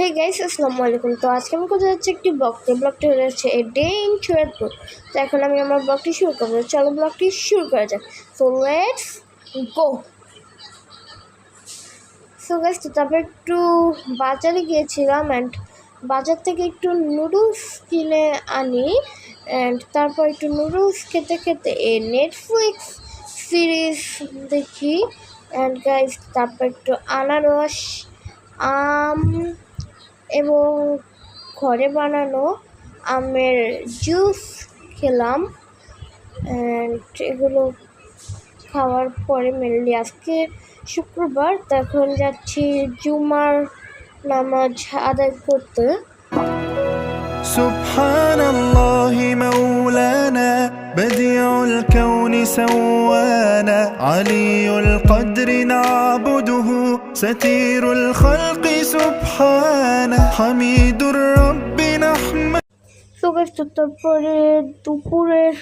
Hey guys, আসসালামু আলাইকুম। তো আজকে আমি কোথায় যাচ্ছি একটি ব্লগটি হয়ে যাচ্ছে এ ডে ইন শরীয়তপুর। তো এখন আমি আমার ব্লগটি শুরু করবো। চলো ব্লগটি শুরু করা যাক। So let's go. So guys, তো তারপর একটু বাজারে গিয়েছিলাম অ্যান্ড বাজার থেকে একটু নুডলস কিনে আনি অ্যান্ড তারপর একটু নুডলস খেতে খেতে নেটফ্লিক্স সিরিজ দেখি অ্যান্ড গাইস তারপর একটু আনারস, আম এবং ঘরে বানানো আমের জুস খেলাম অ্যান্ড এগুলো খাওয়ার পরে মেনলি আজকে শুক্রবার, তখন যাচ্ছি জুমার নামাজ আদায় করতে। سبحان الله مولانا بديع الكون سوانا علي القدر نعبده ستير الخلق سبحانه حميد الرب نحمده। তো তারপরে দুপুরের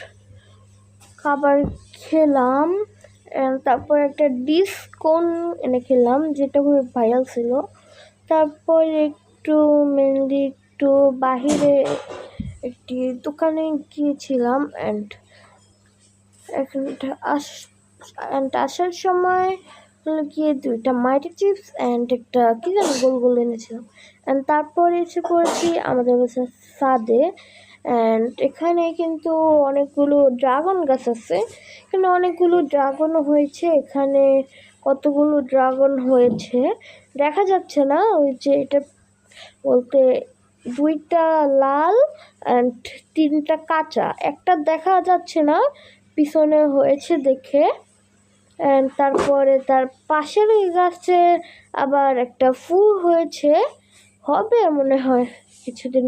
খাবার খেলাম, তারপর একটা ডিসকন এনে খেলাম যেটা খুবই ভাইরাল ছিল। তারপর একটু মেনলি একটু বাহিরে একটি দোকানে গিয়েছিলাম অ্যান্ড আসার সময় গিয়ে দুইটা মাইটি চিপস অ্যান্ড একটা কি যেন গোল গোল এনেছিলাম অ্যান্ড তারপর এসে পড়েছি আমাদের বাসার ছাদে অ্যান্ড এখানে কিন্তু অনেকগুলো ড্রাগন গাছ আছে, এখানে অনেকগুলো ড্রাগনও হয়েছে। এখানে কতগুলো ড্রাগন হয়েছে দেখা যাচ্ছে না, ওই যে এটা বলতে দুইটা লাল অ্যান্ড তিনটা কাঁচা, একটা দেখা যাচ্ছে না পিছনে হয়েছে দেখে। অ্যান্ড তারপরে তার পাশের ওই গাছে আবার একটা ফুল হয়েছে, হবে মনে হয় কিছুদিন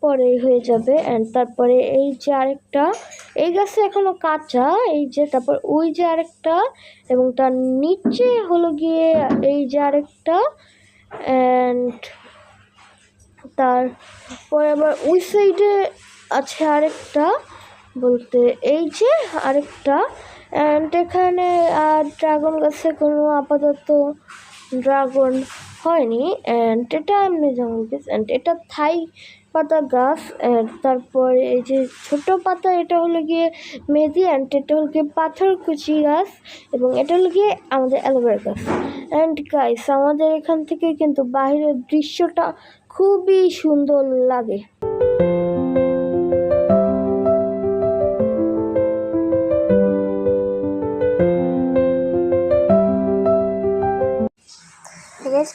পরেই হয়ে যাবে। অ্যান্ড তারপরে এই যে আরেকটা, এই গাছে এখনো কাঁচা, এই যে তারপর ওই যে আরেকটা এবং তার নিচে হলো গিয়ে এই যে আরেকটা অ্যান্ড তারপরে আবার ওই সাইডে আছে আরেকটা, বলতে এই যে আরেকটা। অ্যান্ড এখানে আর ড্রাগন গাছে কোনো আপাতত ড্রাগন হয়নি অ্যান্ড এটা এমনি যেমন গাছ অ্যান্ড এটা থাই পাতা গাছ অ্যান্ড তারপরে এই যে ছোট পাতা এটা হলো গিয়ে মেহেদি অ্যান্ড এটা হলো গিয়ে পাথরকুচি গাছ এবং এটা হলো গিয়ে আমাদের অ্যালোভেরা গাছ। অ্যান্ড গাইস আমাদের এখান থেকে কিন্তু বাইরের দৃশ্যটা খুবই সুন্দর লাগে।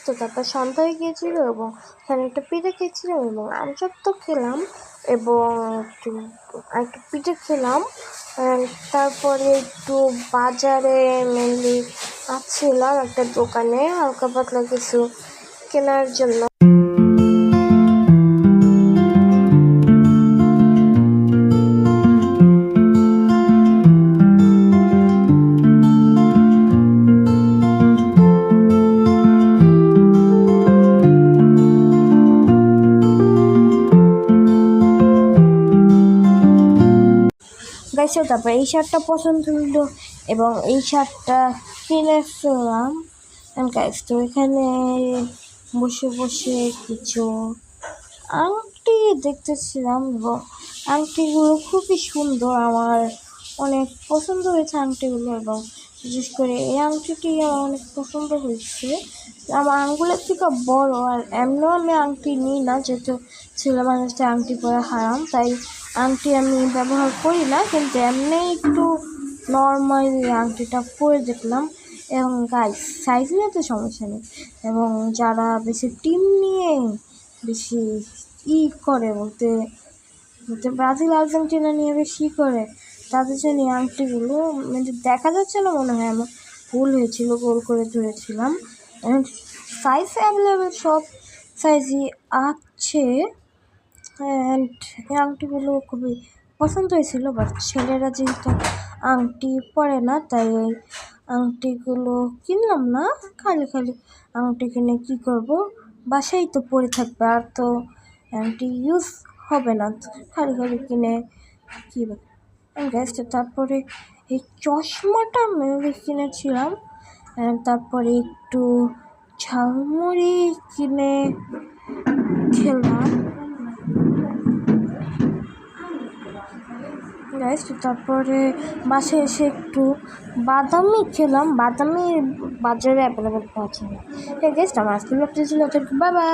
তো তারপর সন্ধ্যা হয়ে গিয়েছিল এবং এখানে একটা পিঠে খেয়েছিলাম এবং আমচপ তো খেলাম এবং একটু পিঠে খেলাম। তারপরে একটু বাজারে মেনলি আসছিলাম একটা দোকানে হালকা পাতলা কিছু কেনার জন্য। গাইছে তারপর এই শার্টটা পছন্দ হলো এবং এই শার্টটা কিনে ফেললাম। গাইস তো এখানে বসে বসে কিছু আংটি দেখতেছিলাম এবং আংটিগুলো খুবই সুন্দর, আমার অনেক পছন্দ হয়েছে আংটিগুলো এবং বিশেষ করে এই আংটিটি আমার অনেক পছন্দ হয়েছে। আমার আঙ্গুলের থেকে বড় আর এমনও আমি আংটি নিই না, যেহেতু ছেলে মানুষটা আংটি পরা হারাম, তাই আংটি আমি ব্যবহার করি না, কিন্তু এমনি একটু নর্মালি আংটিটা পরে দেখলাম এবং গাইস সাইজ নিয়ে তো সমস্যা নেই এবং যারা বেশি টিম নিয়ে বেশি করে বলতে ব্রাজিল আর্জেন্টিনা নিয়ে বেশি করে তাদের জন্য এই আংটিগুলো মানে দেখা যাচ্ছে না, মনে হয় আমার ভুল হয়েছিল, গোল করে ধরেছিলাম। অ্যান্ড সাইজ অ্যাভেলেবেল, সব সাইজই আছে অ্যান্ড এই আংটিগুলো খুবই পছন্দ হয়েছিল। বাট ছেলেরা যেহেতু আংটি পরে না তাই এই আংটিগুলো কিনলাম না, খালি খালি আংটি কিনে কী করব, বাসায় তো পরে থাকবে আর তো আংটি ইউজ হবে না, খালি খালি কিনে কী গ্যাসটা। তারপরে এই চশমাটা মেনলি কিনেছিলাম, তারপরে একটু ঝালমুড়ি কিনে খেলাম গাইস। তো তারপরে বাসায় এসে একটু বাদামি খেলাম, বাদামি বাজারে অ্যাভেলেবেল পাওয়া যায় না। ঠিক আছে, আমার আজকের ব্লগটি ছিল, বাই বাই।